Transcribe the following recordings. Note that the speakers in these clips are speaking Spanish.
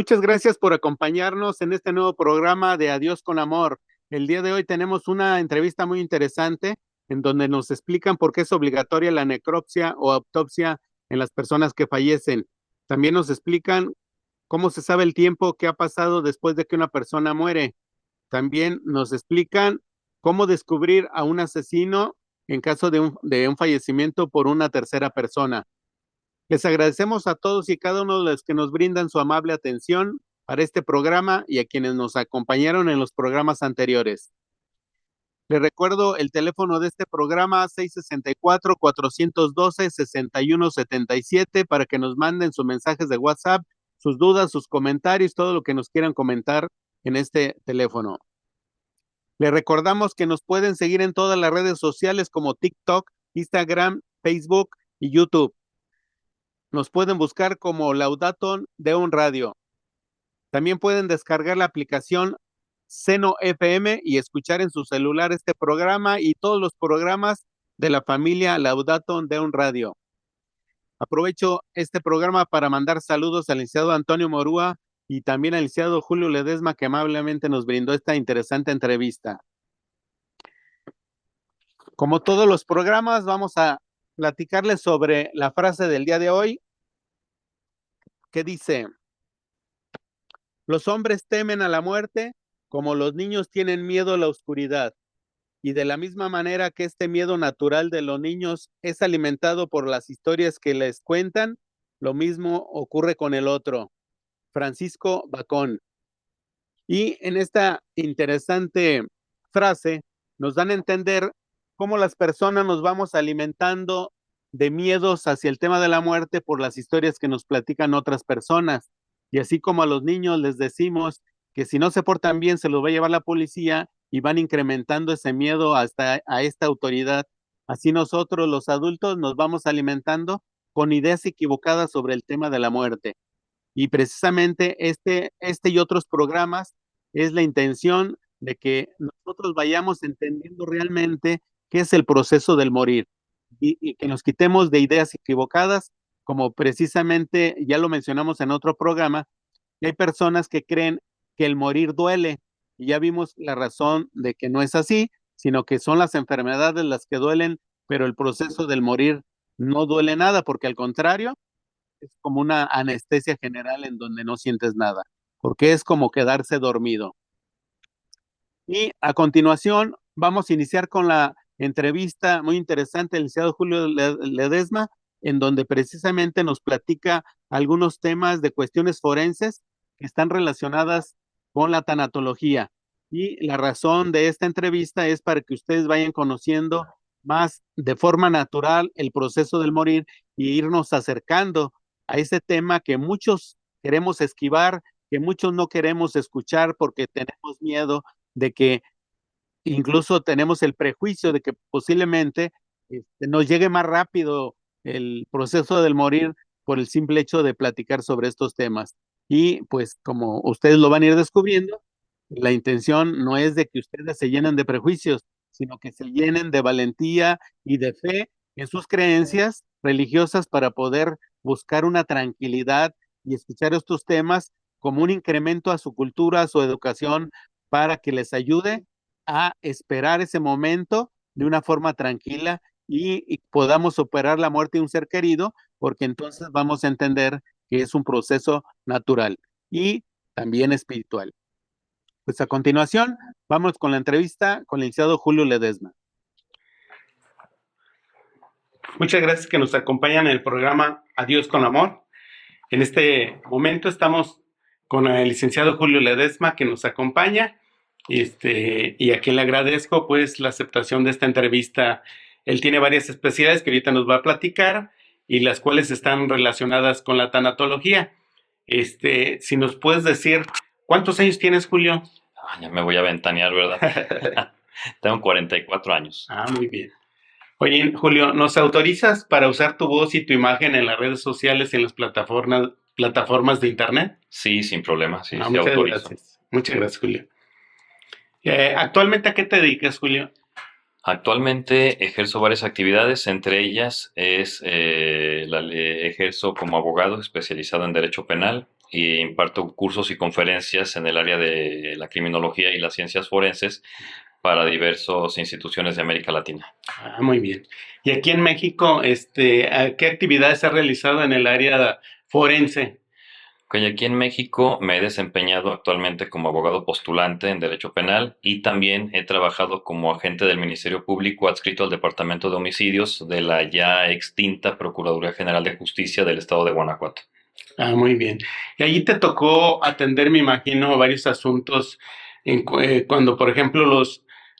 Muchas gracias por acompañarnos en este nuevo programa de Adiós con Amor. El día de hoy tenemos una entrevista muy interesante en donde nos explican por qué es obligatoria la necropsia o autopsia en las personas que fallecen. También nos explican cómo se sabe el tiempo que ha pasado después de que una persona muere. También nos explican cómo descubrir a un asesino en caso de un fallecimiento por una tercera persona. Les agradecemos a todos y cada uno de los que nos brindan su amable atención para este programa y a quienes nos acompañaron en los programas anteriores. Les recuerdo el teléfono de este programa 664-412-6177 para que nos manden sus mensajes de WhatsApp, sus dudas, sus comentarios, todo lo que nos quieran comentar en este teléfono. Les recordamos que nos pueden seguir en todas las redes sociales como TikTok, Instagram, Facebook y YouTube. Nos pueden buscar como Laudato Deum Radio. También pueden descargar la aplicación Seno FM y escuchar en su celular este programa y todos los programas de la familia Laudato Deum Radio. Aprovecho este programa para mandar saludos al licenciado Antonio Morúa y también al licenciado Julio Ledesma, que amablemente nos brindó esta interesante entrevista. Como todos los programas, vamos a platicarles sobre la frase del día de hoy, que dice: los hombres temen a la muerte como los niños tienen miedo a la oscuridad, y de la misma manera que este miedo natural de los niños es alimentado por las historias que les cuentan, lo mismo ocurre con el otro. Francisco Bacón. Y en esta interesante frase nos dan a entender cómo las personas nos vamos alimentando de miedos hacia el tema de la muerte por las historias que nos platican otras personas. Y así como a los niños les decimos que si no se portan bien se los va a llevar la policía y van incrementando ese miedo hasta a esta autoridad, así nosotros los adultos nos vamos alimentando con ideas equivocadas sobre el tema de la muerte. Y precisamente este y otros programas es la intención de que nosotros vayamos entendiendo realmente qué es el proceso del morir y que nos quitemos de ideas equivocadas, como precisamente ya lo mencionamos en otro programa, que hay personas que creen que el morir duele, y ya vimos la razón de que no es así, sino que son las enfermedades las que duelen, pero el proceso del morir no duele nada, porque al contrario, es como una anestesia general en donde no sientes nada, porque es como quedarse dormido. Y a continuación vamos a iniciar con la entrevista muy interesante del licenciado Julio Ledesma, en donde precisamente nos platica algunos temas de cuestiones forenses que están relacionadas con la tanatología. Y la razón de esta entrevista es para que ustedes vayan conociendo más de forma natural el proceso del morir y irnos acercando a ese tema que muchos queremos esquivar, que muchos no queremos escuchar porque tenemos miedo de que incluso tenemos el prejuicio de que posiblemente nos llegue más rápido el proceso del morir por el simple hecho de platicar sobre estos temas. Y pues como ustedes lo van a ir descubriendo, la intención no es de que ustedes se llenen de prejuicios, sino que se llenen de valentía y de fe en sus creencias religiosas para poder buscar una tranquilidad y escuchar estos temas como un incremento a su cultura, a su educación, para que les ayude a esperar ese momento de una forma tranquila y podamos superar la muerte de un ser querido, porque entonces vamos a entender que es un proceso natural y también espiritual. Pues a continuación, vamos con la entrevista con el licenciado Julio Ledesma. Muchas gracias que nos acompañan en el programa Adiós con Amor. En este momento estamos con el licenciado Julio Ledesma, que nos acompaña, y a quien le agradezco pues la aceptación de esta entrevista. Él tiene varias especialidades que ahorita nos va a platicar y las cuales están relacionadas con la tanatología. Si nos puedes decir, ¿cuántos años tienes, Julio? Ya me voy a ventanear, ¿verdad? Tengo 44 años. Muy bien. Oye, Julio, ¿nos autorizas para usar tu voz y tu imagen en las redes sociales y en las plataformas de internet? Sí, sin problema, sí, sí Muchas autorizo. gracias. Muchas gracias, Julio. ¿Actualmente a qué te dedicas, Julio? Actualmente ejerzo varias actividades, entre ellas ejerzo como abogado especializado en Derecho Penal y imparto cursos y conferencias en el área de la criminología y las ciencias forenses para diversas instituciones de América Latina. Ah, muy bien. Y aquí en México, ¿qué actividades ha realizado en el área forense? Ok, aquí en México me he desempeñado actualmente como abogado postulante en Derecho Penal y también he trabajado como agente del Ministerio Público adscrito al Departamento de Homicidios de la ya extinta Procuraduría General de Justicia del Estado de Guanajuato. Ah, muy bien. Y allí te tocó atender, me imagino, varios asuntos cuando, por ejemplo,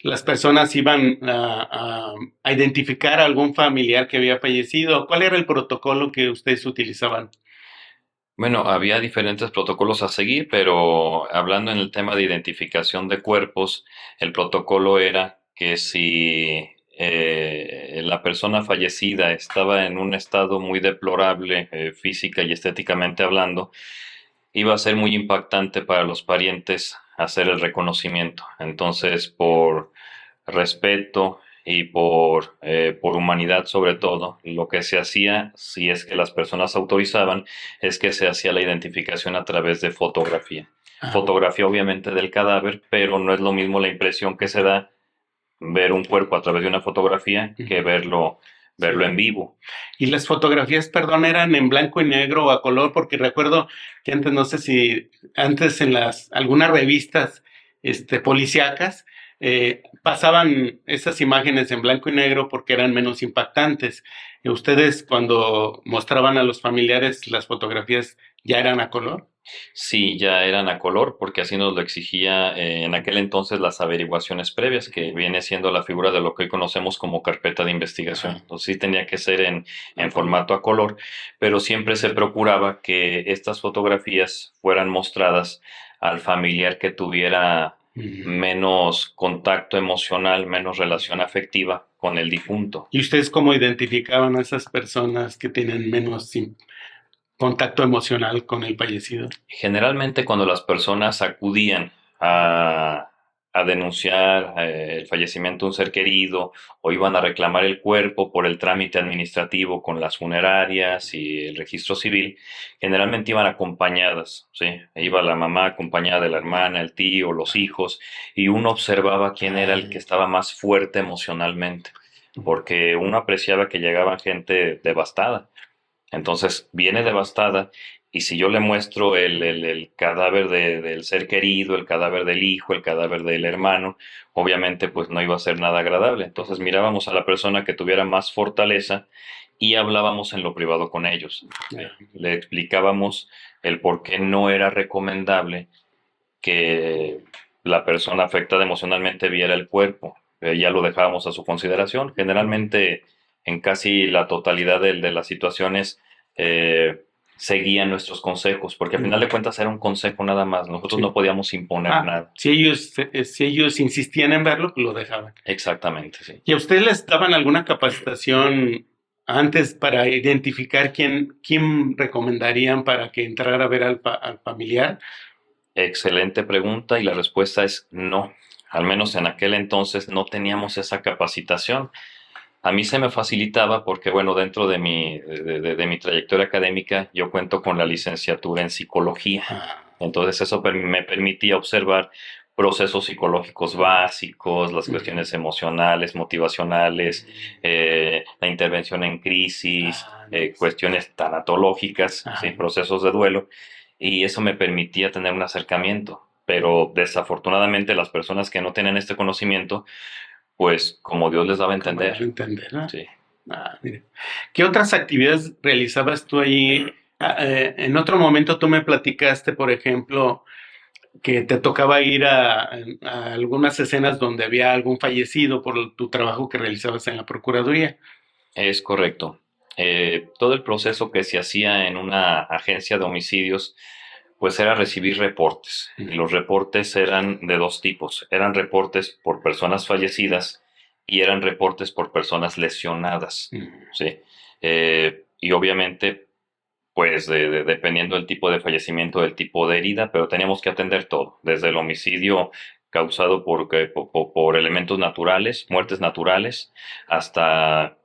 las personas iban a identificar a algún familiar que había fallecido. ¿Cuál era el protocolo que ustedes utilizaban? Bueno, había diferentes protocolos a seguir, pero hablando en el tema de identificación de cuerpos, el protocolo era que si la persona fallecida estaba en un estado muy deplorable, física y estéticamente hablando, iba a ser muy impactante para los parientes hacer el reconocimiento. Entonces, por respeto y por humanidad sobre todo, lo que se hacía, si es que las personas autorizaban, es que se hacía la identificación a través de fotografía. Fotografía obviamente del cadáver, pero no es lo mismo la impresión que se da ver un cuerpo a través de una fotografía que verlo en vivo. Y las fotografías, perdón, eran en blanco y negro o a color, porque recuerdo que antes, no sé si antes en algunas revistas policíacas pasaban esas imágenes en blanco y negro porque eran menos impactantes. ¿Ustedes cuando mostraban a los familiares las fotografías ya eran a color? Sí, ya eran a color, porque así nos lo exigía en aquel entonces las averiguaciones previas, que viene siendo la figura de lo que hoy conocemos como carpeta de investigación. Entonces sí tenía que ser en formato a color, pero siempre se procuraba que estas fotografías fueran mostradas al familiar que tuviera menos contacto emocional, menos relación afectiva con el difunto. ¿Y ustedes cómo identificaban a esas personas que tienen menos contacto emocional con el fallecido? Generalmente cuando las personas acudían a denunciar el fallecimiento de un ser querido o iban a reclamar el cuerpo por el trámite administrativo con las funerarias y el registro civil, generalmente iban acompañadas, ¿sí? Iba la mamá acompañada de la hermana, el tío, los hijos, y uno observaba quién era el que estaba más fuerte emocionalmente, porque uno apreciaba que llegaba gente devastada. Entonces viene devastada y si yo le muestro el cadáver del ser querido, el cadáver del hijo, el cadáver del hermano, obviamente pues no iba a ser nada agradable. Entonces mirábamos a la persona que tuviera más fortaleza y hablábamos en lo privado con ellos. Le explicábamos el por qué no era recomendable que la persona afectada emocionalmente viera el cuerpo. Ya lo dejábamos a su consideración. Generalmente, en casi la totalidad de las situaciones, seguían nuestros consejos, porque al final de cuentas era un consejo nada más. Nosotros no podíamos imponer nada. Si ellos insistían en verlo, pues lo dejaban. Exactamente, sí. ¿Y a ustedes les daban alguna capacitación antes para identificar quién recomendarían para que entrara a ver al familiar? Excelente pregunta y la respuesta es no. Al menos en aquel entonces no teníamos esa capacitación. A mí se me facilitaba porque, bueno, dentro de mi trayectoria académica yo cuento con la licenciatura en psicología. Entonces eso me permitía observar procesos psicológicos básicos, las cuestiones emocionales, motivacionales, la intervención en crisis, cuestiones tanatológicas, ¿sí? Procesos de duelo, y eso me permitía tener un acercamiento. Pero desafortunadamente las personas que no tienen este conocimiento, pues como Dios les daba a entender. ¿No? Sí. Mira. ¿Qué otras actividades realizabas tú ahí? En otro momento tú me platicaste, por ejemplo, que te tocaba ir a algunas escenas donde había algún fallecido por tu trabajo que realizabas en la Procuraduría. Es correcto. Todo el proceso que se hacía en una agencia de homicidios, pues era recibir reportes. Y los reportes eran de dos tipos. Eran reportes por personas fallecidas y eran reportes por personas lesionadas. ¿Sí? Y obviamente, pues dependiendo del tipo de fallecimiento, del tipo de herida, pero teníamos que atender todo, desde el homicidio causado por elementos naturales, muertes naturales, hasta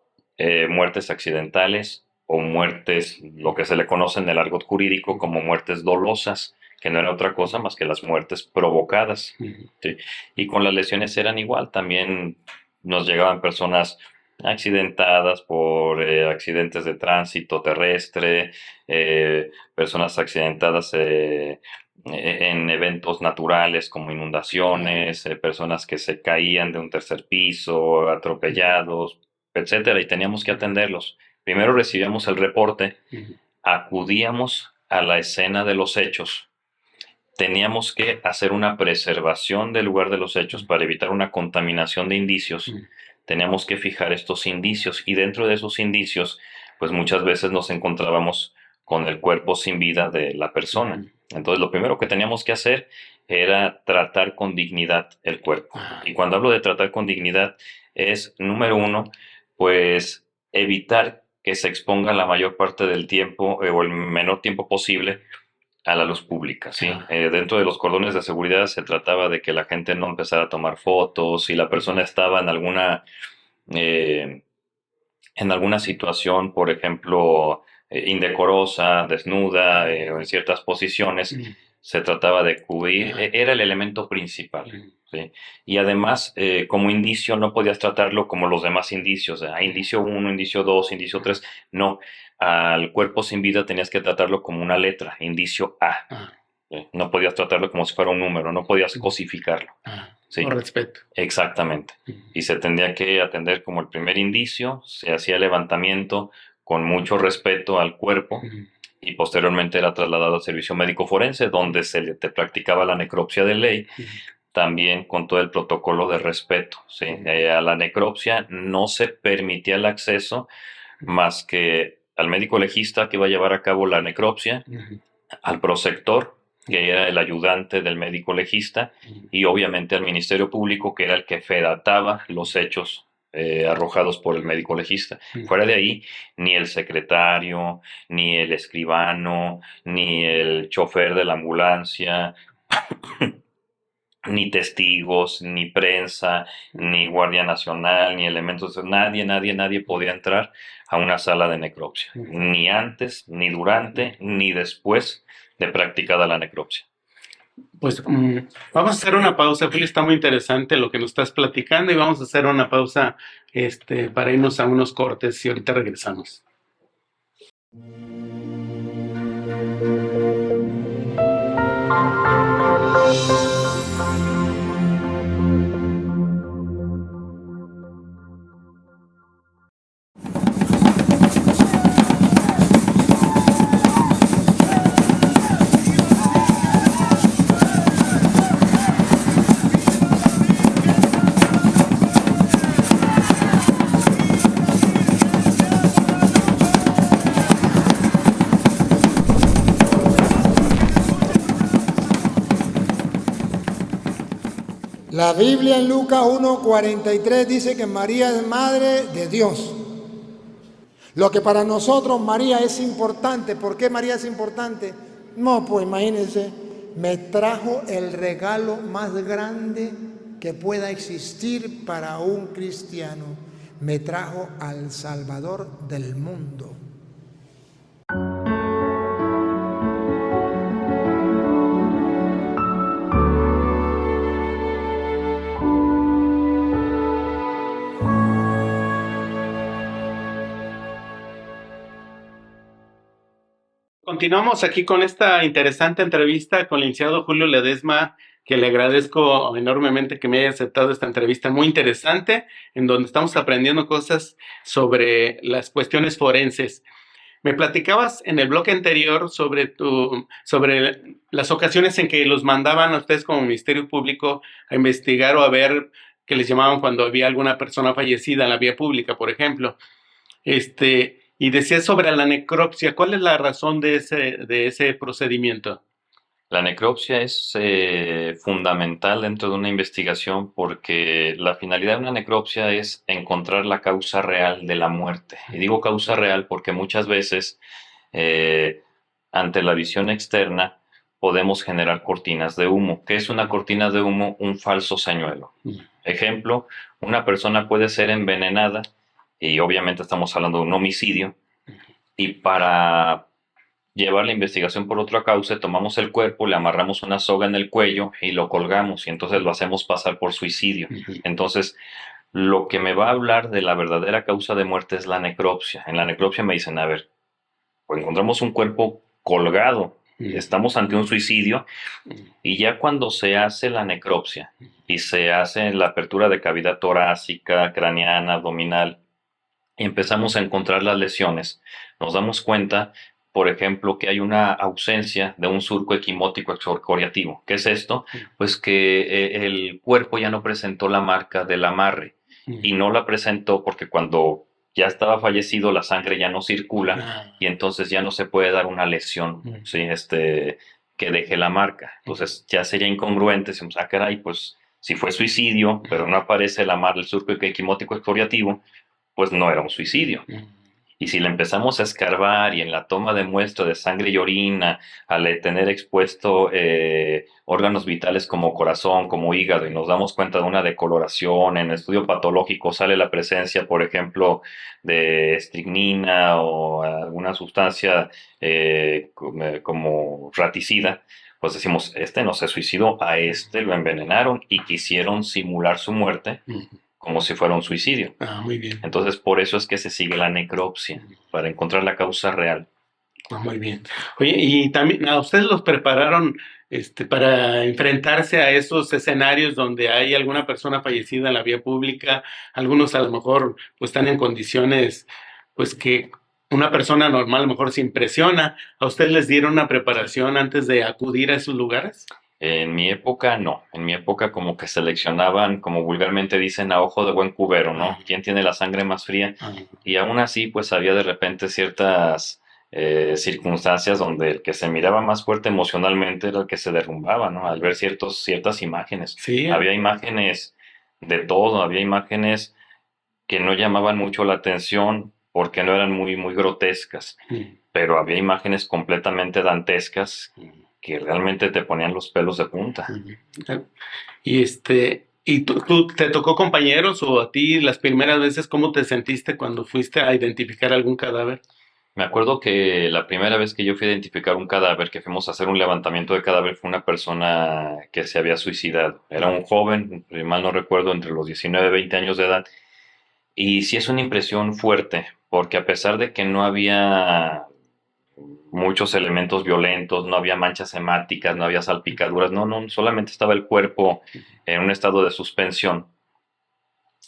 muertes accidentales, o muertes, lo que se le conoce en el argot jurídico como muertes dolosas, que no era otra cosa más que las muertes provocadas. ¿Sí? Y con las lesiones eran igual, también nos llegaban personas accidentadas por accidentes de tránsito terrestre, personas accidentadas en eventos naturales como inundaciones, personas que se caían de un tercer piso, atropellados, etcétera, y teníamos que atenderlos. Primero recibíamos el reporte, acudíamos a la escena de los hechos, teníamos que hacer una preservación del lugar de los hechos para evitar una contaminación de indicios. Teníamos que fijar estos indicios y dentro de esos indicios, pues muchas veces nos encontrábamos con el cuerpo sin vida de la persona. Entonces lo primero que teníamos que hacer era tratar con dignidad el cuerpo. Y cuando hablo de tratar con dignidad es, número uno, pues evitar que se exponga la mayor parte del tiempo o el menor tiempo posible a la luz pública, ¿sí? Dentro de los cordones de seguridad se trataba de que la gente no empezara a tomar fotos. Si la persona estaba en alguna situación, por ejemplo, indecorosa, desnuda, o en ciertas posiciones, se trataba de cubrir, era el elemento principal, ¿sí? Y además, como indicio, no podías tratarlo como los demás indicios, indicio 1, indicio 2, indicio 3, no. Al cuerpo sin vida tenías que tratarlo como una letra, indicio A. No podías tratarlo como si fuera un número, no podías cosificarlo. ¿Sí? Con respeto. Exactamente. Y se tendría que atender como el primer indicio, se hacía el levantamiento con mucho respeto al cuerpo y posteriormente era trasladado al servicio médico forense, donde se te practicaba la necropsia de ley, también con todo el protocolo de respeto, ¿sí? A la necropsia no se permitía el acceso más que al médico legista que iba a llevar a cabo la necropsia, al prosector, que era el ayudante del médico legista, y obviamente al Ministerio Público, que era el que fedataba los hechos arrojados por el médico legista. Fuera de ahí, ni el secretario, ni el escribano, ni el chofer de la ambulancia, ni testigos, ni prensa, ni Guardia Nacional, ni elementos, nadie podía entrar a una sala de necropsia, ni antes, ni durante, ni después de practicada la necropsia. Pues vamos a hacer una pausa, Julio, está muy interesante lo que nos estás platicando y vamos a hacer una pausa para irnos a unos cortes y ahorita regresamos. La Biblia en Lucas 1:43 dice que María es madre de Dios. Lo que para nosotros María es importante. ¿Por qué María es importante? No, pues imagínense, me trajo el regalo más grande que pueda existir para un cristiano. Me trajo al Salvador del mundo. Continuamos aquí con esta interesante entrevista con el licenciado Julio Ledesma, que le agradezco enormemente que me haya aceptado esta entrevista muy interesante, en donde estamos aprendiendo cosas sobre las cuestiones forenses. Me platicabas en el bloque anterior sobre las ocasiones en que los mandaban a ustedes como Ministerio Público a investigar o a ver, que les llamaban cuando había alguna persona fallecida en la vía pública, por ejemplo. Y decías sobre la necropsia. ¿Cuál es la razón de ese procedimiento? La necropsia es fundamental dentro de una investigación porque la finalidad de una necropsia es encontrar la causa real de la muerte. Y digo causa real porque muchas veces ante la visión externa podemos generar cortinas de humo. ¿Qué es una cortina de humo? Un falso señuelo. Ejemplo, una persona puede ser envenenada y obviamente estamos hablando de un homicidio y para llevar la investigación por otro cauce, tomamos el cuerpo, le amarramos una soga en el cuello y lo colgamos y entonces lo hacemos pasar por suicidio. Entonces, lo que me va a hablar de la verdadera causa de muerte es la necropsia. En la necropsia me dicen, a ver, pues encontramos un cuerpo colgado, estamos ante un suicidio, y ya cuando se hace la necropsia y se hace la apertura de cavidad torácica, craneana, abdominal, y empezamos a encontrar las lesiones, nos damos cuenta, por ejemplo, que hay una ausencia de un surco equimótico exocoriativo. ¿Qué es esto? Pues que el cuerpo ya no presentó la marca del amarre, y no la presentó porque cuando ya estaba fallecido la sangre ya no circula y entonces ya no se puede dar una lesión, ¿sí? Que deje la marca. Entonces ya sería incongruente, decimos, caray, pues si fue suicidio, pero no aparece el amarre, el surco equimótico exfoliativo, pues no era un suicidio. Y si le empezamos a escarbar y en la toma de muestra de sangre y orina, al tener expuesto órganos vitales como corazón, como hígado, y nos damos cuenta de una decoloración, en el estudio patológico sale la presencia, por ejemplo, de estricnina o alguna sustancia como raticida, pues decimos, este no se suicidó, a este lo envenenaron y quisieron simular su muerte como si fuera un suicidio. Muy bien. Entonces, por eso es que se sigue la necropsia, para encontrar la causa real. Muy bien. Oye, y también a ustedes los prepararon para enfrentarse a esos escenarios donde hay alguna persona fallecida en la vía pública, algunos a lo mejor pues están en condiciones pues que una persona normal a lo mejor se impresiona. ¿A ustedes les dieron una preparación antes de acudir a esos lugares? En mi época no, en mi época como que seleccionaban, como vulgarmente dicen, a ojo de buen cubero, ¿no? ¿Quién tiene la sangre más fría? Y aún así pues había de repente ciertas circunstancias donde el que se miraba más fuerte emocionalmente era el que se derrumbaba, ¿no? Al ver ciertas imágenes. Sí. Había imágenes de todo, había imágenes que no llamaban mucho la atención porque no eran muy, muy grotescas, pero había imágenes completamente dantescas que realmente te ponían los pelos de punta. Y ¿y tú te tocó compañeros o a ti las primeras veces cómo te sentiste cuando fuiste a identificar algún cadáver? Me acuerdo que la primera vez que yo fui a identificar un cadáver, que fuimos a hacer un levantamiento de cadáver, fue una persona que se había suicidado. Era un joven, si mal no recuerdo, entre los 19 y 20 años de edad. Y sí es una impresión fuerte, porque a pesar de que no había muchos elementos violentos, no había manchas hemáticas, no había salpicaduras, no, solamente estaba el cuerpo en un estado de suspensión.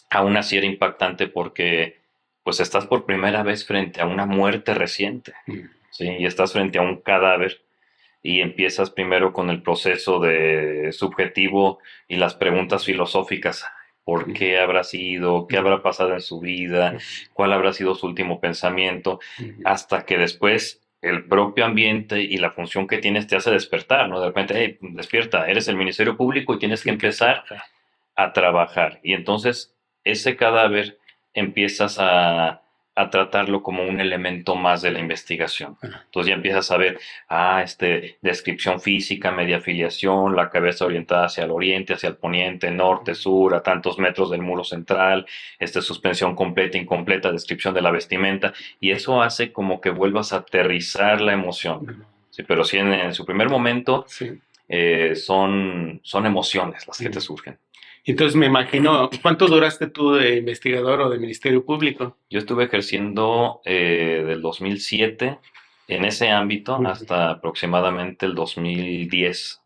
Aún así era impactante porque pues estás por primera vez frente a una muerte reciente, ¿sí? Y estás frente a un cadáver y empiezas primero con el proceso de subjetivo y las preguntas filosóficas. ¿Por qué habrá sido? ¿Qué habrá pasado en su vida? ¿Cuál habrá sido su último pensamiento? Hasta que después el propio ambiente y la función que tienes te hace despertar, ¿no? De repente, hey, despierta, eres el Ministerio Público y tienes que empezar a trabajar. Y entonces ese cadáver empiezas a tratarlo como un elemento más de la investigación. Entonces ya empiezas a ver, descripción física, media filiación, la cabeza orientada hacia el oriente, hacia el poniente, norte, sur, a tantos metros del muro central, suspensión completa, incompleta, descripción de la vestimenta, y eso hace como que vuelvas a aterrizar la emoción. Sí, pero sí en su primer momento son emociones las que te surgen. Entonces me imagino, ¿cuánto duraste tú de investigador o de Ministerio Público? Yo estuve ejerciendo del 2007 en ese ámbito hasta aproximadamente el 2010.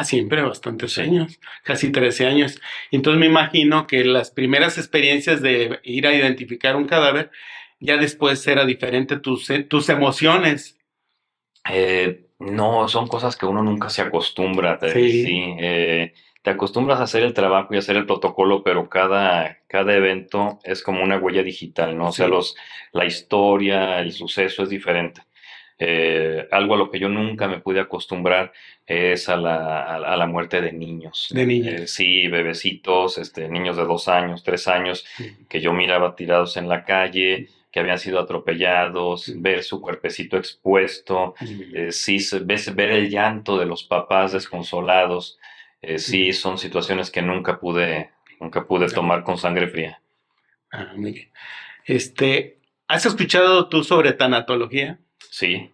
Siempre bastantes años, casi 13 años. Entonces me imagino que las primeras experiencias de ir a identificar un cadáver, ya después era diferente tus emociones. No, son cosas que uno nunca se acostumbra. Te acostumbras a hacer el trabajo y a hacer el protocolo, pero cada evento es como una huella digital, ¿no? O sea, la historia, el suceso es diferente. Algo a lo que yo nunca me pude acostumbrar es a la muerte de niños. De niños. Sí, bebecitos, niños de 2 años, 3 años, que yo miraba tirados en la calle, que habían sido atropellados, ver su cuerpecito expuesto, ver el llanto de los papás desconsolados. Sí, son situaciones que nunca pude tomar con sangre fría. Muy bien. ¿Has escuchado tú sobre tanatología? Sí,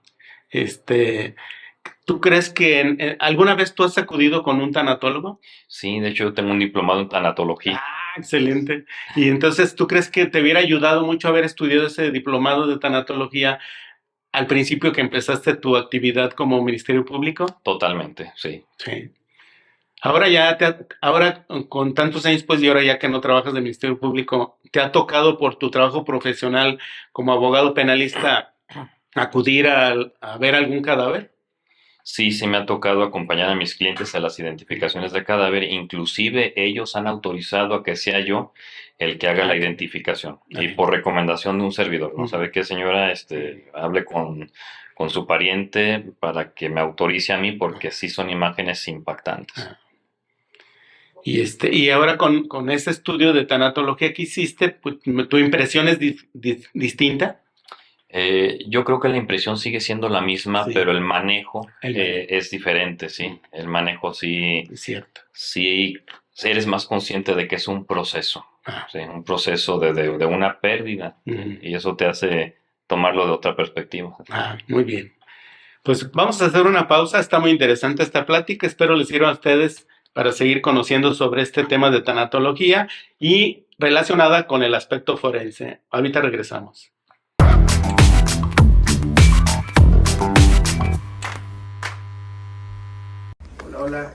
¿Tú crees que alguna vez tú has acudido con un tanatólogo? sí, de hecho yo tengo un diplomado en tanatología. Ah, excelente. Y entonces, ¿tú crees que te hubiera ayudado mucho haber estudiado ese diplomado de tanatología al principio que empezaste tu actividad como Ministerio Público? Totalmente, sí. Sí. Ahora con tantos años pues y ahora ya que no trabajas de Ministerio Público, ¿te ha tocado por tu trabajo profesional como abogado penalista acudir a ver algún cadáver? Sí, sí me ha tocado acompañar a mis clientes a las identificaciones de cadáver, inclusive ellos han autorizado a que sea yo el que haga la identificación y por recomendación de un servidor, ¿no? ¿Sabe qué, señora? Hable con su pariente para que me autorice a mí porque sí son imágenes impactantes. Y ahora con este estudio de tanatología que hiciste, pues, ¿tu impresión es distinta? Yo creo que la impresión sigue siendo la misma, Sí. pero el manejo El manejo. es diferente, sí. El manejo sí, Es cierto. sí eres más consciente de que es un proceso, Ah. sí, un proceso de una pérdida, Ujú. y eso te hace tomarlo de otra perspectiva. Ah, muy bien. Pues vamos a hacer una pausa. Está muy interesante esta plática. Espero les sirva a ustedes para seguir conociendo sobre este tema de tanatología y relacionada con el aspecto forense. Ahorita regresamos. Hola,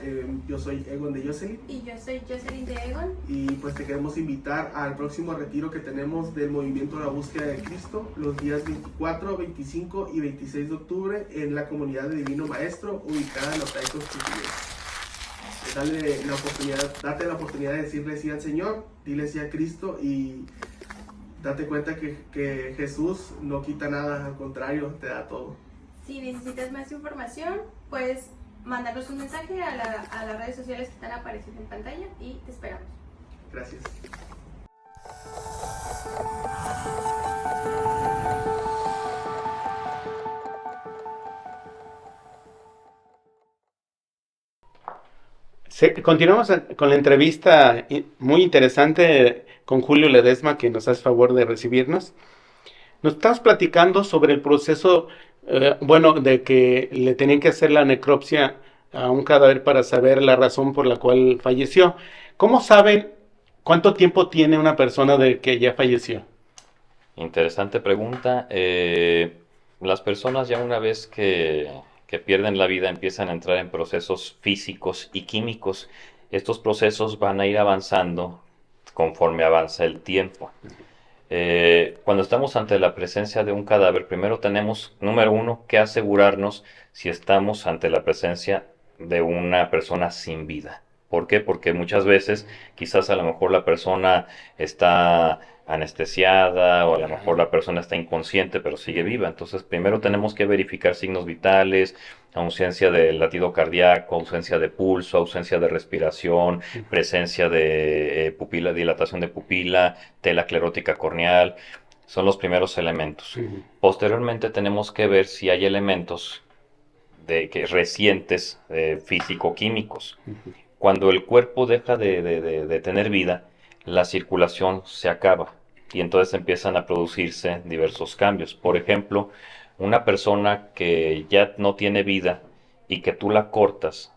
yo soy Egon de Jocelyn Y yo soy Jocelyn de Egon. y pues te queremos invitar al próximo retiro que tenemos del Movimiento de la Búsqueda de Cristo los días 24, 25 y 26 de octubre en la comunidad de Divino Maestro ubicada en los Taicos Portugueses. Date la oportunidad de decirle sí al Señor, dile sí a Cristo y date cuenta que Jesús no quita nada, al contrario, te da todo. Si necesitas más información, puedes mandarnos un mensaje a las redes sociales que están apareciendo en pantalla y te esperamos. Gracias. Continuamos con la entrevista muy interesante con Julio Ledesma, que nos hace favor de recibirnos. Nos estamos platicando sobre el proceso, de que le tenían que hacer la necropsia a un cadáver para saber la razón por la cual falleció. ¿Cómo saben cuánto tiempo tiene una persona de que ya falleció? Interesante pregunta. Las personas ya una vez que pierden la vida empiezan a entrar en procesos físicos y químicos. Estos procesos van a ir avanzando conforme avanza el tiempo. Cuando estamos ante la presencia de un cadáver, primero tenemos, número uno, que asegurarnos si estamos ante la presencia de una persona sin vida. ¿Por qué? Porque muchas veces quizás a lo mejor la persona está anestesiada o a lo mejor la persona está inconsciente pero sigue viva. Entonces primero tenemos que verificar signos vitales, ausencia de latido cardíaco, ausencia de pulso, ausencia de respiración, presencia de pupila, dilatación de pupila, tela esclerótica corneal. Son los primeros elementos. Posteriormente tenemos que ver si hay elementos recientes físico-químicos. Cuando el cuerpo deja de tener vida, la circulación se acaba y entonces empiezan a producirse diversos cambios. Por ejemplo, una persona que ya no tiene vida y que tú la cortas,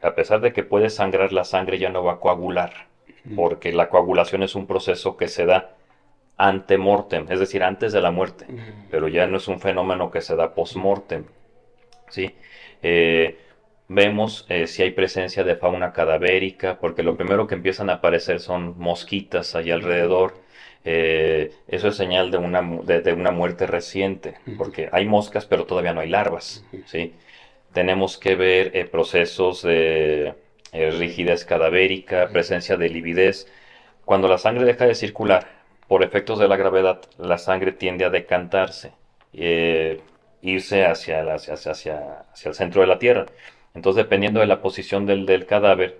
a pesar de que puede sangrar, la sangre ya no va a coagular, porque la coagulación es un proceso que se da ante mortem, es decir, antes de la muerte, pero ya no es un fenómeno que se da post mortem, ¿sí? Vemos si hay presencia de fauna cadavérica, porque lo primero que empiezan a aparecer son mosquitas allá alrededor. Eso es señal de una muerte reciente, porque hay moscas, pero todavía no hay larvas, ¿sí? Tenemos que ver procesos de rigidez cadavérica, presencia de lividez. Cuando la sangre deja de circular, por efectos de la gravedad, la sangre tiende a decantarse, irse hacia el centro de la Tierra. Entonces, dependiendo de la posición del cadáver,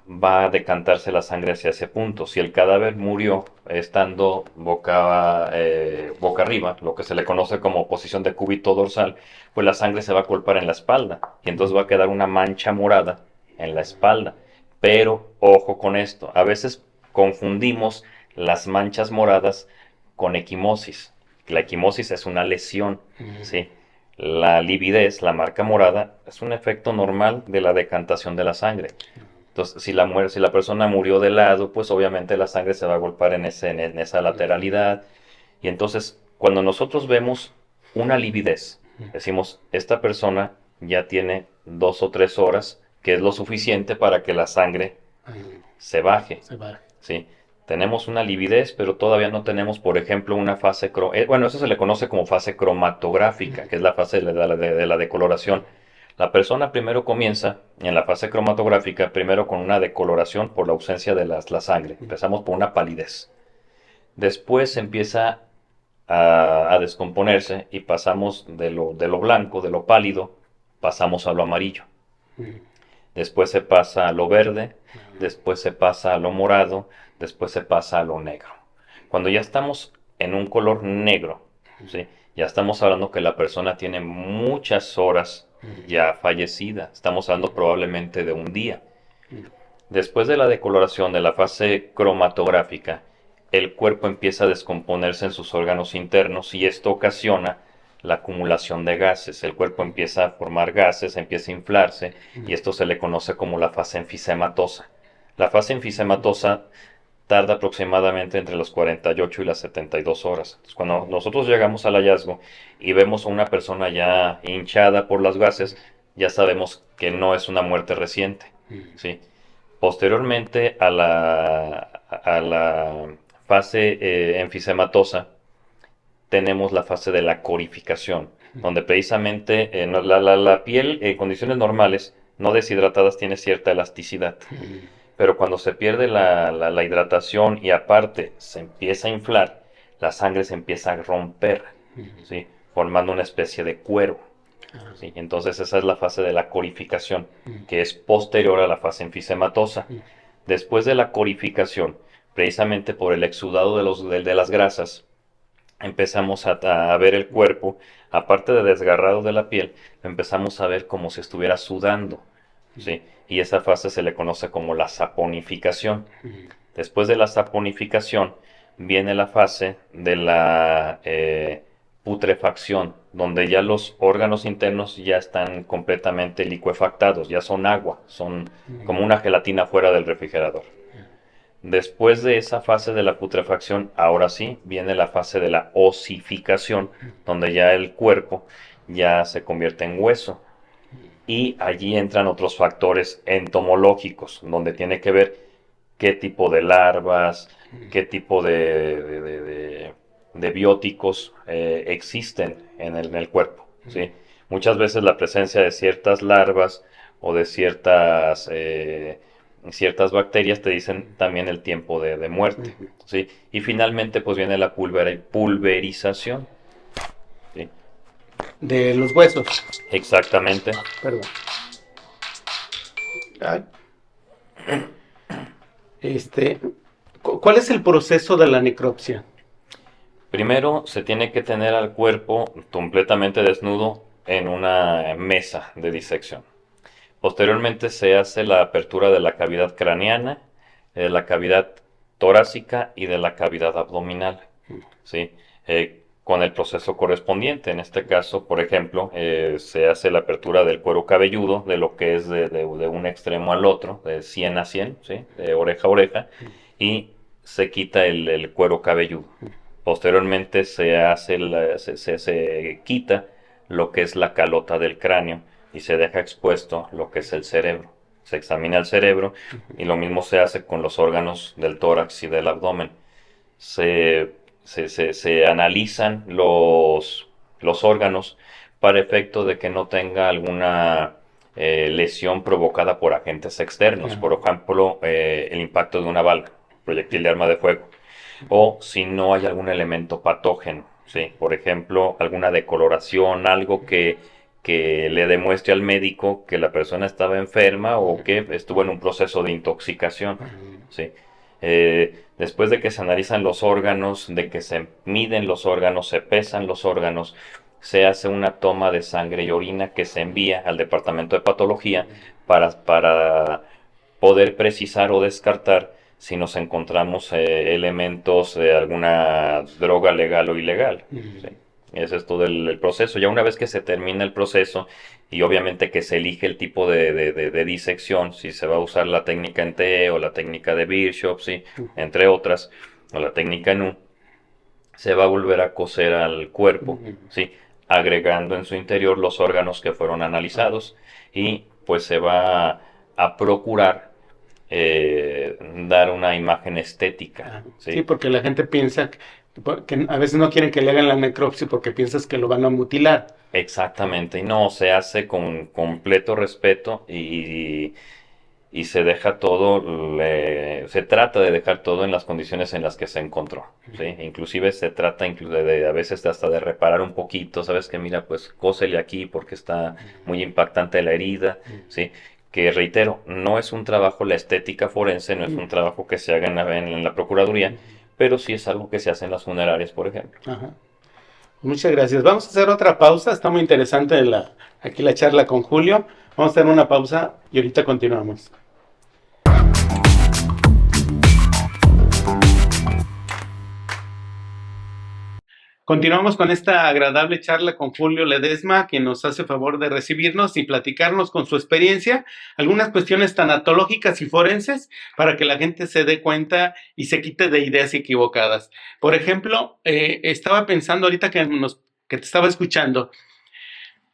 va a decantarse la sangre hacia ese punto. Si el cadáver murió estando boca arriba, lo que se le conoce como posición de cúbito dorsal, pues la sangre se va a colpar en la espalda y entonces va a quedar una mancha morada en la espalda. Pero, ojo con esto, a veces confundimos las manchas moradas con equimosis. La equimosis es una lesión, ¿sí? La lividez, la marca morada, es un efecto normal de la decantación de la sangre. Entonces, si la persona murió de lado, pues obviamente la sangre se va a golpear en esa lateralidad. Y entonces, cuando nosotros vemos una lividez, decimos, esta persona ya tiene 2 o 3 horas, que es lo suficiente para que la sangre se baje. ¿Sí? Tenemos una lividez, pero todavía no tenemos, por ejemplo, una fase, bueno, eso se le conoce como fase cromatográfica, que es la fase de la decoloración. La persona primero comienza en la fase cromatográfica, primero con una decoloración por la ausencia de la sangre. Empezamos por una palidez. Después empieza a descomponerse y pasamos de lo blanco, de lo pálido, pasamos a lo amarillo. Después se pasa a lo verde, después se pasa a lo morado, después se pasa a lo negro. Cuando ya estamos en un color negro, ¿sí? Ya estamos hablando que la persona tiene muchas horas ya fallecida. Estamos hablando probablemente de un día. Después de la decoloración de la fase cromatográfica, el cuerpo empieza a descomponerse en sus órganos internos y esto ocasiona la acumulación de gases. El cuerpo empieza a formar gases, empieza a inflarse y esto se le conoce como la fase enfisematosa. La fase enfisematosa tarda aproximadamente entre las 48 y las 72 horas. Entonces, cuando nosotros llegamos al hallazgo y vemos a una persona ya hinchada por los gases, ya sabemos que no es una muerte reciente, ¿sí? Posteriormente a la fase enfisematosa, tenemos la fase de la corificación, donde precisamente la piel en condiciones normales, no deshidratadas, tiene cierta elasticidad. Pero cuando se pierde la hidratación y aparte se empieza a inflar, la sangre se empieza a romper, ¿sí? Formando una especie de cuero. ¿Sí? Entonces esa es la fase de la corificación, que es posterior a la fase enfisematosa. Después de la corificación, precisamente por el exudado de las grasas, empezamos a ver el cuerpo, aparte de desgarrado de la piel, empezamos a ver como si estuviera sudando, ¿sí? Y esa fase se le conoce como la saponificación. Después de la saponificación viene la fase de la putrefacción, donde ya los órganos internos ya están completamente licuefactados, ya son agua, son como una gelatina fuera del refrigerador. Después de esa fase de la putrefacción, ahora sí, viene la fase de la osificación, donde ya el cuerpo ya se convierte en hueso. Y allí entran otros factores entomológicos, donde tiene que ver qué tipo de larvas, qué tipo de bióticos existen en el cuerpo, ¿sí? Muchas veces la presencia de ciertas larvas o de ciertas bacterias te dicen también el tiempo de muerte, ¿sí? Y finalmente pues viene la pulverización, ¿sí? De los huesos. Exactamente. Perdón. Ay. ¿Cuál es el proceso de la necropsia? Primero se tiene que tener al cuerpo completamente desnudo en una mesa de disección. Posteriormente se hace la apertura de la cavidad craneana, de la cavidad torácica y de la cavidad abdominal, ¿sí? Con el proceso correspondiente. En este caso, por ejemplo, se hace la apertura del cuero cabelludo, de lo que es de un extremo al otro, de 100 a 100, ¿sí? De oreja a oreja, y se quita el cuero cabelludo. Posteriormente se quita lo que es la calota del cráneo y se deja expuesto lo que es el cerebro. Se examina el cerebro y lo mismo se hace con los órganos del tórax y del abdomen. Se analizan los órganos para efecto de que no tenga alguna lesión provocada por agentes externos, por ejemplo, el impacto de una bala, proyectil de arma de fuego, o si no hay algún elemento patógeno, ¿sí? Por ejemplo, alguna decoloración, algo que le demuestre al médico que la persona estaba enferma o que estuvo en un proceso de intoxicación, ¿sí? Después de que se analizan los órganos, de que se miden los órganos, se pesan los órganos, se hace una toma de sangre y orina que se envía al departamento de patología para poder precisar o descartar si nos encontramos elementos de alguna droga legal o ilegal. ¿Sí? Ese es todo el proceso. Ya una vez que se termina el proceso y obviamente que se elige el tipo de disección, si se va a usar la técnica en T o la técnica de Bishop, ¿sí? Entre otras, o la técnica en U, se va a volver a coser al cuerpo, ¿sí? Agregando en su interior los órganos que fueron analizados y pues se va a procurar dar una imagen estética. ¿Sí? Sí, porque la gente piensa que a veces no quieren que le hagan la necropsia porque piensas que lo van a mutilar. Exactamente, y no, se hace con completo respeto y se deja todo, se trata de dejar todo en las condiciones en las que se encontró, ¿sí? Inclusive se trata de a veces hasta de reparar un poquito, ¿sabes? Que mira, pues cósele aquí porque está muy impactante la herida, ¿sí? Que reitero, no es un trabajo, la estética forense no es un trabajo que se haga en la Procuraduría, pero sí es algo que se hace en las funerarias, por ejemplo. Ajá. Muchas gracias. Vamos a hacer otra pausa. Está muy interesante aquí la charla con Julio. Vamos a hacer una pausa y ahorita continuamos. Continuamos con esta agradable charla con Julio Ledesma, quien nos hace favor de recibirnos y platicarnos con su experiencia algunas cuestiones tanatológicas y forenses para que la gente se dé cuenta y se quite de ideas equivocadas. Por ejemplo, estaba pensando ahorita que te estaba escuchando,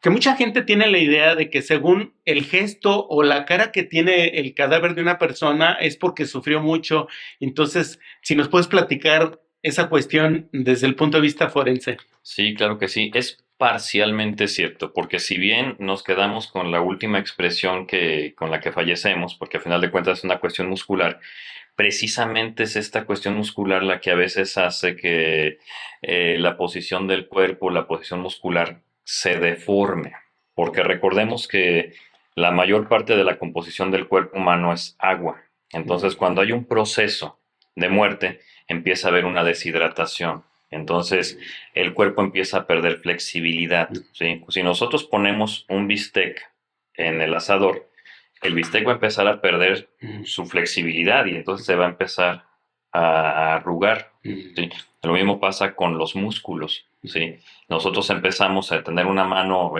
que mucha gente tiene la idea de que según el gesto o la cara que tiene el cadáver de una persona es porque sufrió mucho. Entonces, si nos puedes platicar esa cuestión desde el punto de vista forense. Sí, claro que sí. Es parcialmente cierto, porque si bien nos quedamos con la última expresión con la que fallecemos, porque al final de cuentas es una cuestión muscular, precisamente es esta cuestión muscular la que a veces hace que la posición del cuerpo, la posición muscular se deforme, porque recordemos que la mayor parte de la composición del cuerpo humano es agua. Entonces, cuando hay un proceso de muerte, empieza a haber una deshidratación. Entonces, el cuerpo empieza a perder flexibilidad, ¿sí? Si nosotros ponemos un bistec en el asador, el bistec va a empezar a perder su flexibilidad y entonces se va a empezar a arrugar, ¿sí? Lo mismo pasa con los músculos, ¿sí? Nosotros empezamos a tener una mano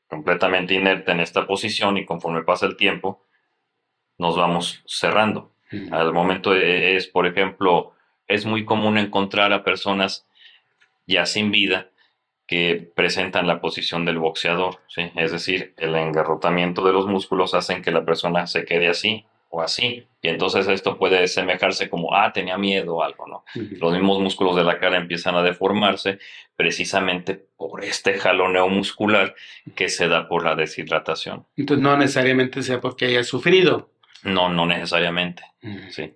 completamente inerte en esta posición y conforme pasa el tiempo, nos vamos cerrando. Al momento por ejemplo, es muy común encontrar a personas ya sin vida que presentan la posición del boxeador, ¿sí? Es decir, el engarrotamiento de los músculos hacen que la persona se quede así o así, y entonces esto puede semejarse como, tenía miedo o algo, ¿no? Los mismos músculos de la cara empiezan a deformarse precisamente por este jaloneo muscular que se da por la deshidratación. Entonces no necesariamente sea porque haya sufrido. No, no necesariamente, sí.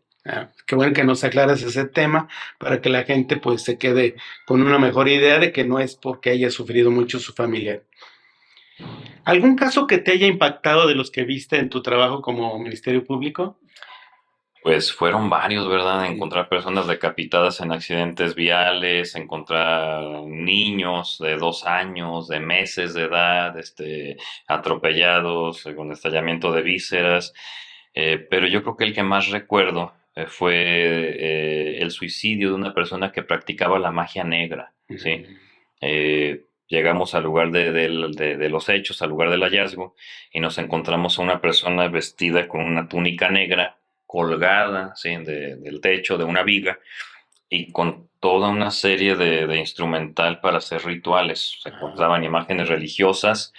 Qué bueno que nos aclaras ese tema para que la gente pues se quede con una mejor idea de que no es porque haya sufrido mucho su familia. ¿Algún caso que te haya impactado de los que viste en tu trabajo como Ministerio Público? Pues fueron varios, ¿verdad? Encontrar personas decapitadas en accidentes viales, encontrar niños de 2 años, de meses de edad, atropellados, con estallamiento de vísceras. Pero yo creo que el que más recuerdo fue el suicidio de una persona que practicaba la magia negra, ¿sí? Llegamos al lugar de los hechos, al lugar del hallazgo, y nos encontramos a una persona vestida con una túnica negra, colgada, ¿sí? del techo de una viga, y con toda una serie de instrumental para hacer rituales. Se encontraban imágenes religiosas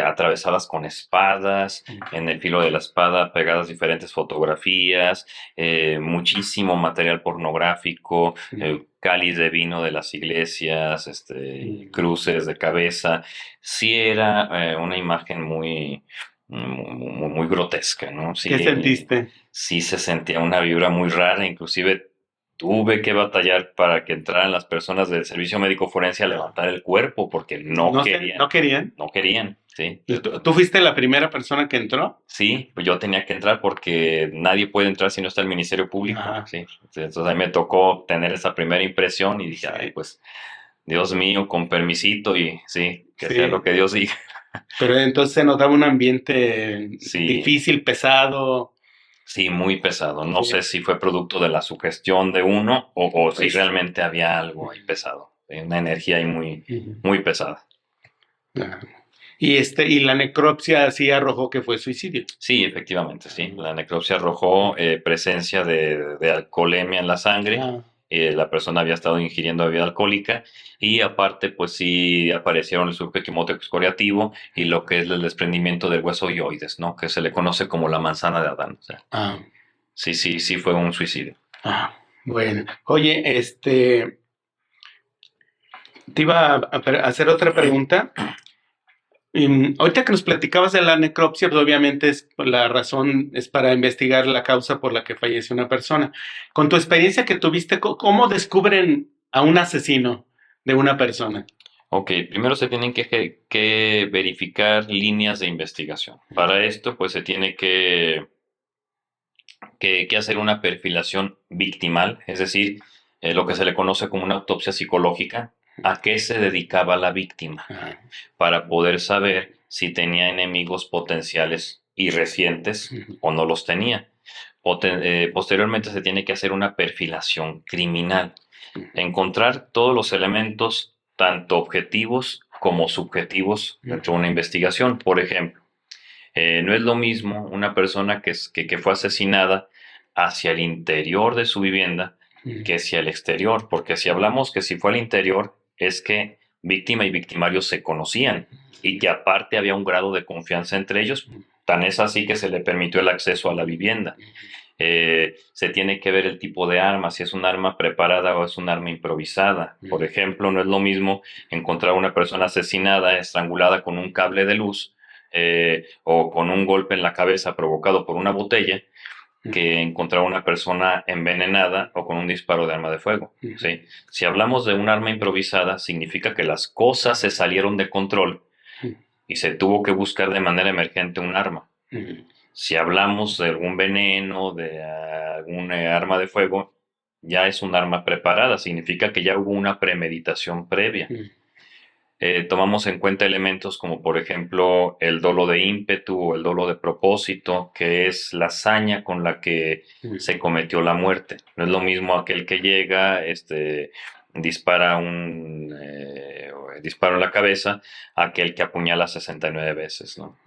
atravesadas con espadas, en el filo de la espada pegadas diferentes fotografías, muchísimo material pornográfico, cáliz de vino de las iglesias, cruces de cabeza. Sí era una imagen muy grotesca, ¿no? Sí, ¿Qué sentiste? Sí se sentía una vibra muy rara, inclusive tuve que batallar para que entraran las personas del servicio médico forense a levantar el cuerpo porque no querían. ¿No querían? No querían, sí. ¿Tú fuiste la primera persona que entró? Sí, pues yo tenía que entrar porque nadie puede entrar si no está el Ministerio Público, sí. Entonces a mí me tocó tener esa primera impresión y dije, ay, pues, Dios mío, con permisito y sí, que sea lo que Dios diga. Pero entonces se notaba un ambiente difícil, pesado. Sí, muy pesado. No Sí. sé si fue producto de la sugestión de uno o si Pues- realmente había algo ahí pesado. Una energía ahí Ujú. muy pesada. Ah. Y la necropsia sí arrojó que fue suicidio. Sí, efectivamente, sí. La necropsia arrojó presencia de alcoholemia en la sangre. Ah, La persona había estado ingiriendo bebida alcohólica y aparte, pues sí aparecieron el surco equimótico excoriativo y lo que es el desprendimiento del hueso hioides, ¿no? Que se le conoce como la manzana de Adán. O sea, ah, sí fue un suicidio. bueno. Oye, te iba a hacer otra pregunta. Ahorita que nos platicabas de la necropsia, pues, obviamente la razón es para investigar la causa por la que falleció una persona. Con tu experiencia que tuviste, ¿cómo descubren a un asesino de una persona? Ok, primero se tienen que verificar líneas de investigación. Para esto, pues se tiene que hacer una perfilación victimal, es decir, lo que se le conoce como una autopsia psicológica, a qué se dedicaba la víctima, Ajá. para poder saber si tenía enemigos potenciales y recientes o no los tenía. Posteriormente se tiene que hacer una perfilación criminal, encontrar todos los elementos, tanto objetivos como subjetivos, dentro de una investigación. Por ejemplo, no es lo mismo una persona que fue asesinada hacia el interior de su vivienda que hacia el exterior, porque si hablamos que si fue al interior, es que víctima y victimario se conocían y que aparte había un grado de confianza entre ellos, tan es así que se le permitió el acceso a la vivienda. Se tiene que ver el tipo de arma, si es un arma preparada o es un arma improvisada. Por ejemplo, no es lo mismo encontrar una persona asesinada, estrangulada con un cable de luz o con un golpe en la cabeza provocado por una botella, que encontrar una persona envenenada o con un disparo de arma de fuego. ¿Sí? Si hablamos de un arma improvisada, significa que las cosas se salieron de control y se tuvo que buscar de manera emergente un arma. Si hablamos de algún veneno, de algún arma de fuego, ya es un arma preparada, significa que ya hubo una premeditación previa. Tomamos en cuenta elementos como por ejemplo el dolo de ímpetu o el dolo de propósito, que es la hazaña con la que se cometió la muerte. No es lo mismo aquel que llega, dispara un disparo en la cabeza, aquel que apuñala 69 veces, ¿no?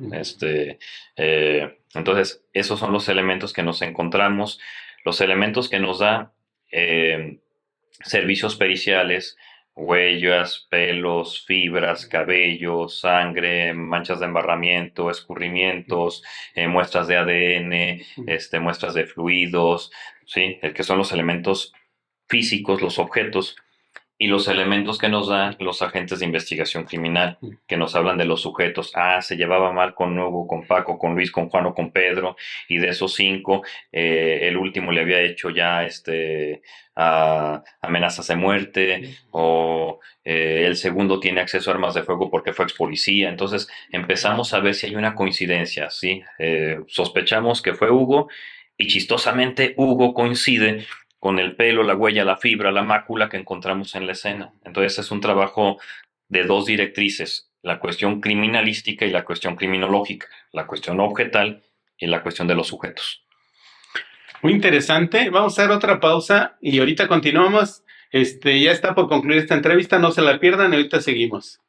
Entonces, esos son los elementos que nos encontramos, los elementos que nos da servicios periciales, huellas, pelos, fibras, cabello, sangre, manchas de embarramiento, escurrimientos, muestras de ADN, muestras de fluidos, ¿sí? Que son los elementos físicos, los objetos, y los elementos que nos dan los agentes de investigación criminal, que nos hablan de los sujetos. Se llevaba mal con Hugo, con Paco, con Luis, con Juan o con Pedro, y de esos 5, el último le había hecho ya amenazas de muerte, o el segundo tiene acceso a armas de fuego porque fue ex policía. Entonces empezamos a ver si hay una coincidencia, ¿sí? Sospechamos que fue Hugo, y chistosamente Hugo coincide con el pelo, la huella, la fibra, la mácula que encontramos en la escena. Entonces es un trabajo de 2 directrices, la cuestión criminalística y la cuestión criminológica, la cuestión objetal y la cuestión de los sujetos. Muy interesante. Vamos a hacer otra pausa y ahorita continuamos. Ya está por concluir esta entrevista, no se la pierdan, ahorita seguimos.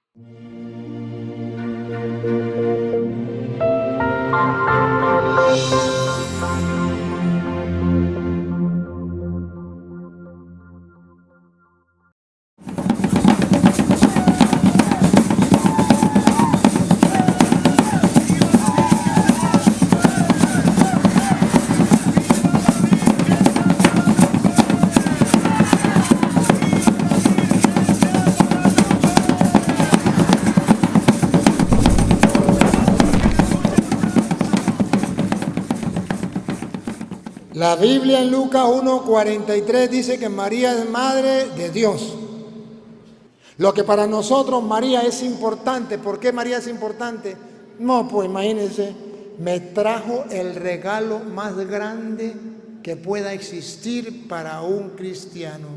La Biblia en Lucas 1:43 dice que María es madre de Dios. Lo que para nosotros María es importante. ¿Por qué María es importante? No, pues imagínense, me trajo el regalo más grande que pueda existir para un cristiano.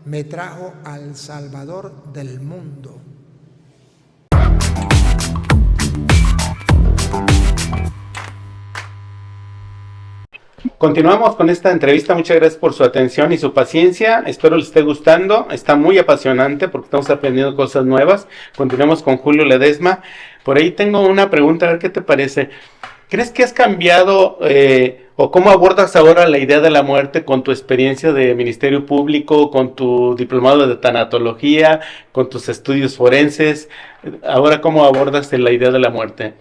Me trajo al Salvador del mundo. continuamos con esta entrevista. Muchas gracias por su atención y su paciencia. Espero les esté gustando. Está muy apasionante porque estamos aprendiendo cosas nuevas. Continuamos con Julio Ledesma. Por ahí tengo una pregunta, a ver qué te parece. ¿Crees que has cambiado o cómo abordas ahora la idea de la muerte con tu experiencia de Ministerio Público, con tu diplomado de tanatología, con tus estudios forenses? Ahora, ¿cómo abordas la idea de la muerte?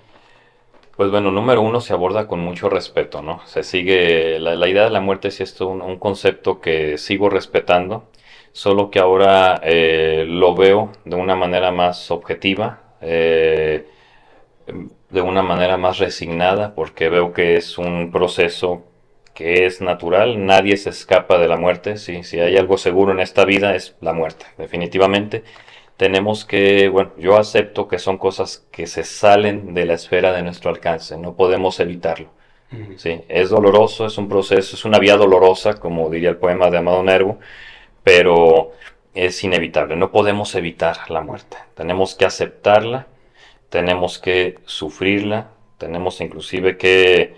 Pues bueno, número uno, se aborda con mucho respeto, ¿no? Se sigue, la idea de la muerte sí es un concepto que sigo respetando, solo que ahora lo veo de una manera más objetiva, de una manera más resignada, porque veo que es un proceso que es natural, nadie se escapa de la muerte, ¿sí? Si hay algo seguro en esta vida es la muerte, definitivamente. Tenemos que, bueno, yo acepto que son cosas que se salen de la esfera de nuestro alcance, no podemos evitarlo. ¿Sí? Es doloroso, es un proceso, es una vía dolorosa, como diría el poema de Amado Nervo, pero es inevitable, no podemos evitar la muerte. Tenemos que aceptarla, tenemos que sufrirla, tenemos inclusive que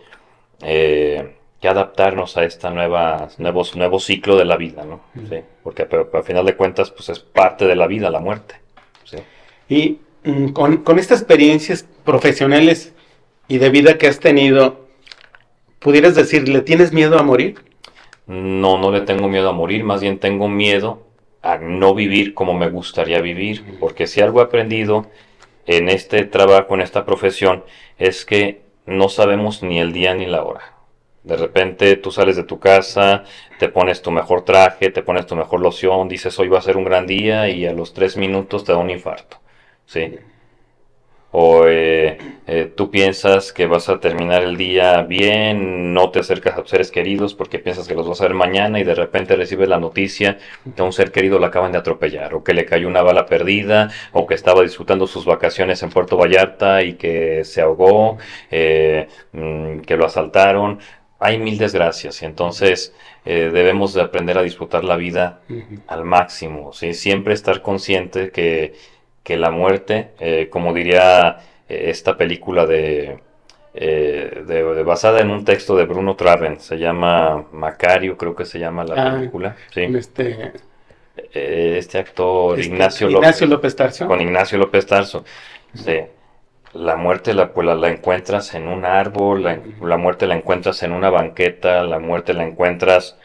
adaptarnos a esta nuevo ciclo de la vida, ¿no? Sí, porque pero al final de cuentas pues es parte de la vida, la muerte. Sí. Y con estas experiencias profesionales y de vida que has tenido, ¿pudieras decir, ¿le tienes miedo a morir? No, no le tengo miedo a morir, más bien tengo miedo a no vivir como me gustaría vivir, porque si algo he aprendido en este trabajo, en esta profesión, es que no sabemos ni el día ni la hora. De repente tú sales de tu casa, te pones tu mejor traje, te pones tu mejor loción, dices hoy va a ser un gran día y a los 3 minutos te da un infarto, ¿sí? O tú piensas que vas a terminar el día bien, no te acercas a tus seres queridos porque piensas que los vas a ver mañana y de repente recibes la noticia que a un ser querido lo acaban de atropellar, o que le cayó una bala perdida, o que estaba disfrutando sus vacaciones en Puerto Vallarta y que se ahogó, que lo asaltaron. Hay mil desgracias y entonces debemos de aprender a disfrutar la vida al máximo, ¿sí? Siempre estar consciente que la muerte, como diría esta película basada en un texto de Bruno Traven, se llama Macario, creo que se llama la película, ¿sí? Este actor Ignacio López Tarso. Con Ignacio López Tarso, sí. La muerte la encuentras en un árbol, la muerte la encuentras en una banqueta, la muerte la encuentras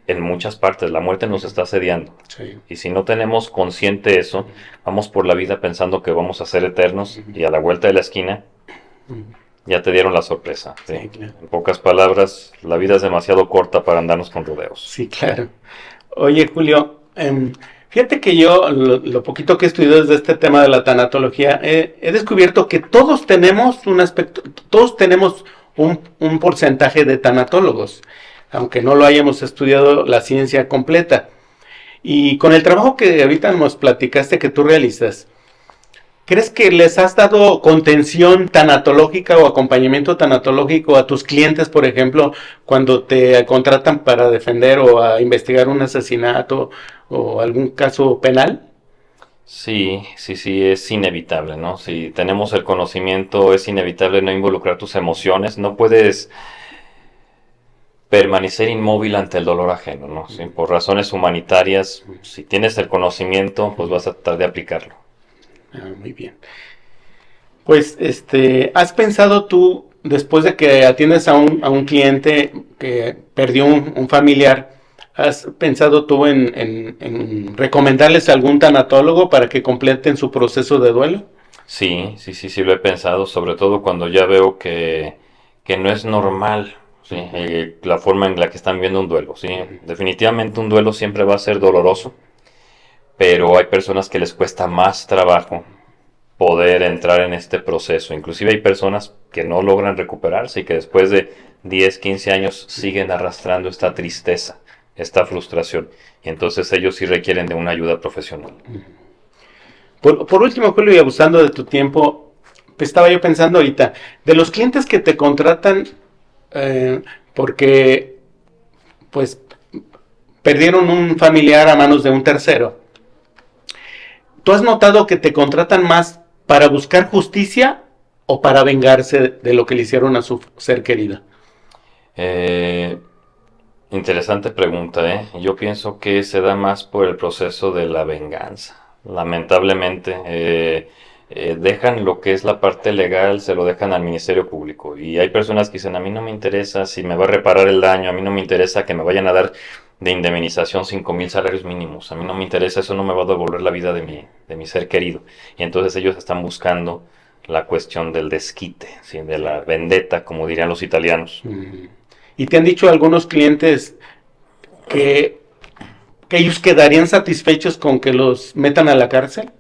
en muchas partes. La muerte nos está asediando. Sí. Y si no tenemos consciente eso, vamos por la vida pensando que vamos a ser eternos y a la vuelta de la esquina ya te dieron la sorpresa. ¿Sí? Sí, claro. En pocas palabras, la vida es demasiado corta para andarnos con rodeos. Sí, claro. Oye, Julio, fíjate que yo, lo poquito que he estudiado desde este tema de la tanatología, he descubierto que todos tenemos un porcentaje de tanatólogos, aunque no lo hayamos estudiado la ciencia completa. Y con el trabajo que ahorita nos platicaste que tú realizas, ¿crees que les has dado contención tanatológica o acompañamiento tanatológico a tus clientes, por ejemplo, cuando te contratan para defender o a investigar un asesinato o algún caso penal? Sí, es inevitable, ¿no? Si tenemos el conocimiento, es inevitable no involucrar tus emociones. No puedes permanecer inmóvil ante el dolor ajeno, ¿no? Sí, por razones humanitarias, si tienes el conocimiento, pues vas a tratar de aplicarlo. Muy bien. Pues, ¿has pensado tú, después de que atiendes a un cliente que perdió un familiar, has pensado tú en recomendarles a algún tanatólogo para que completen su proceso de duelo? Sí, lo he pensado, sobre todo cuando ya veo que no es normal, ¿sí? La forma en la que están viendo un duelo, ¿sí? Definitivamente un duelo siempre va a ser doloroso, pero hay personas que les cuesta más trabajo poder entrar en este proceso. Inclusive hay personas que no logran recuperarse y que después de 10, 15 años siguen arrastrando esta tristeza, esta frustración. Y entonces ellos sí requieren de una ayuda profesional. Por último, Julio, y abusando de tu tiempo, estaba yo pensando ahorita, de los clientes que te contratan porque pues perdieron un familiar a manos de un tercero, ¿tú has notado que te contratan más para buscar justicia o para vengarse de lo que le hicieron a su ser querido? Interesante pregunta, ¿eh? Yo pienso que se da más por el proceso de la venganza. Lamentablemente, dejan lo que es la parte legal, se lo dejan al Ministerio Público. Y hay personas que dicen, a mí no me interesa si me va a reparar el daño, a mí no me interesa que me vayan a dar de indemnización 5,000 salarios mínimos, a mí no me interesa, eso no me va a devolver la vida de mi ser querido. Y entonces ellos están buscando la cuestión del desquite, ¿sí? De la vendetta, como dirían los italianos. ¿Y te han dicho algunos clientes que, que ellos quedarían satisfechos con que los metan a la cárcel?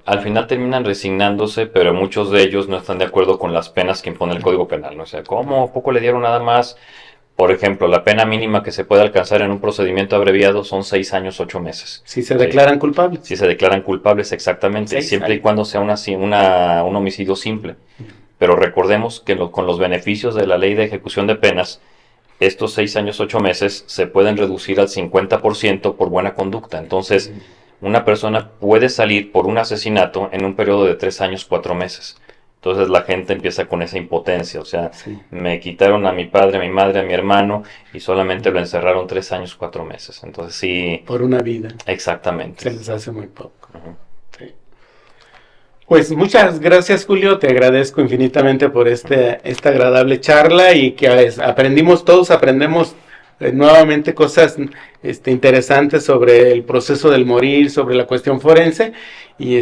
Al final terminan resignándose, pero muchos de ellos no están de acuerdo con las penas que impone el Código Penal, ¿no? O sea, ¿cómo poco le dieron nada más? Por ejemplo, la pena mínima que se puede alcanzar en un procedimiento abreviado son 6 años, 8 meses. Si se declaran culpables. Si se declaran culpables, exactamente, siempre y cuando sea un homicidio simple. Pero recordemos que con los beneficios de la ley de ejecución de penas, estos 6 años, 8 meses se pueden reducir al 50% por buena conducta. Entonces, una persona puede salir por un asesinato en un periodo de 3 años, 4 meses. Entonces la gente empieza con esa impotencia, o sea, me quitaron a mi padre, a mi madre, a mi hermano y solamente lo encerraron 3 años, 4 meses. Entonces sí. Por una vida. Exactamente. Se les hace muy poco. Sí. Pues muchas gracias, Julio, te agradezco infinitamente por esta agradable charla y que todos aprendemos nuevamente cosas interesantes sobre el proceso del morir, sobre la cuestión forense y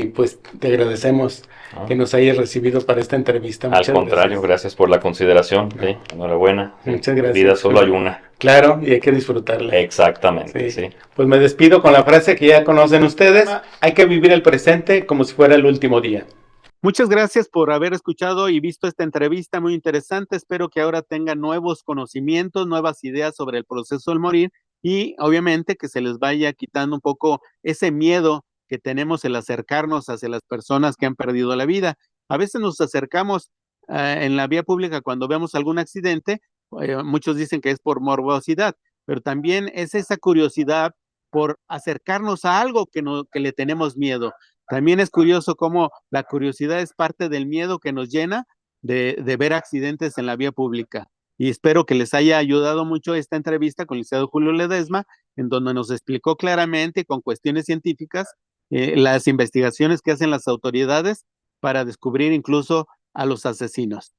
pues te agradecemos que nos hayas recibido para esta entrevista. Al contrario, gracias por la consideración, ¿sí? Enhorabuena. Muchas gracias. Vida solo hay una. Claro, y hay que disfrutarla. Exactamente, sí. Pues me despido con la frase que ya conocen ustedes, hay que vivir el presente como si fuera el último día. Muchas gracias por haber escuchado y visto esta entrevista muy interesante. Espero que ahora tengan nuevos conocimientos, nuevas ideas sobre el proceso del morir y obviamente que se les vaya quitando un poco ese miedo que tenemos el acercarnos hacia las personas que han perdido la vida. A veces nos acercamos en la vía pública cuando vemos algún accidente, muchos dicen que es por morbosidad, pero también es esa curiosidad por acercarnos a algo que le tenemos miedo. También es curioso cómo la curiosidad es parte del miedo que nos llena de ver accidentes en la vía pública. Y espero que les haya ayudado mucho esta entrevista con el licenciado Julio Ledesma, en donde nos explicó claramente con cuestiones científicas las investigaciones que hacen las autoridades para descubrir incluso a los asesinos.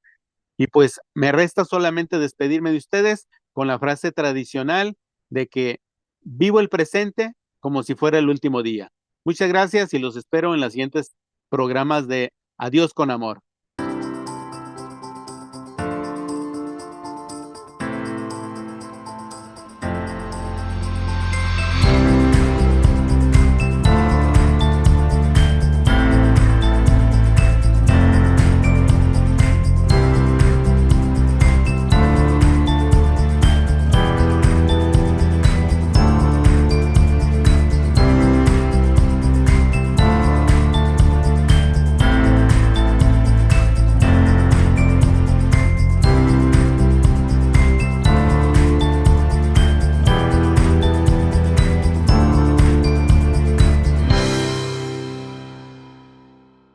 Y pues me resta solamente despedirme de ustedes con la frase tradicional de que vivo el presente como si fuera el último día. Muchas gracias y los espero en los siguientes programas de Adiós con Amor.